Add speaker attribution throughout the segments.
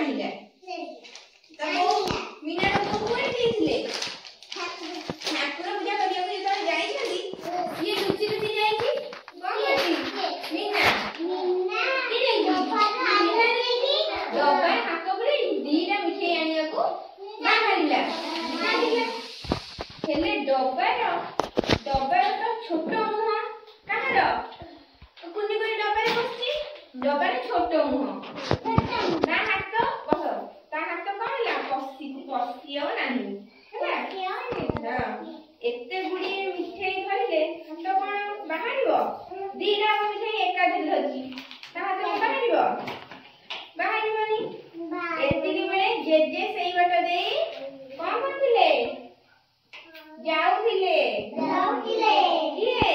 Speaker 1: आनिला तब मीना को कोई दिले ठाकुर पूजा करिया को जेतले जाई छली ये लुचि लुचि जाई छी कोन करती मीना की जाई डब्बा हाथ परे दीटा मिठाई आनिया को बाहरिला हेले डब्बा तो छोट मुह कहार कुनी कोई डब्बा रे बसची डब्बा रे छोट मुह ता हाथ बस ता हाथ कहला पसियो नाही हेला हां एते गुडी मिठाई धरिले हाथ कोन बाहरिबो दीटा मिठाई एका धरि धरची ता हाथ बाहरिबो बाहरिबोनी एतिकी बेले जेजे सेई बट देई कोन करथिले जाउथिले किए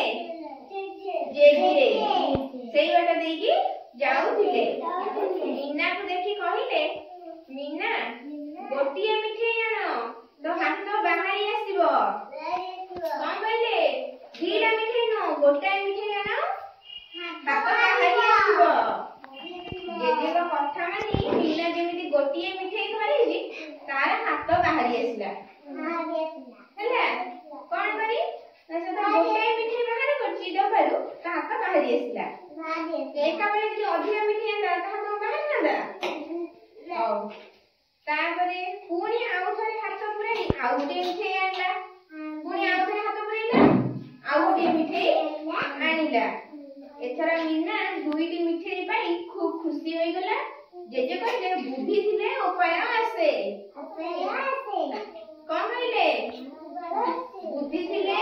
Speaker 1: जेजे सेई बट देई जाउथिले मीना को देखि कहिले मीना गोटिए मिठाई आनो तो हाथ बाहरी आसीबो कोन कहले दीटा मिठाई नो गोटाए मिठाई आनो हाथ बाहरी आसीबो जेजे को कथा मानी मीना जेमिति गोटिए मिठाई धरिली तार हाथ बाहरी आसीला हेला कोन करी से तो गोटाए मिठाई बाहर करची डब्बारू ता हाथ बाहरी आसीला एका बेले जे अधिक मिठाई आंदा ता हाथ बाहर नादा औ तापरे पुणी आउ थरे हाथ पुराई आउ गोटे मिठाई आनला पुणी आउ थरे हाथ पुराइला आउ गोटे मिठाई आनिला एथरा मीना दुईटी मिठाई पाई खूब खुशी होई गला जेजे कहले बुद्धि थिले उपाय आसे कोन कहले बुद्धि थिले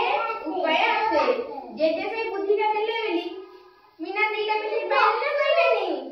Speaker 1: उपाय आसे जेजे से बुद्धिटा देले बेली मीना दीटा मिठाई पाइले ना कहले नी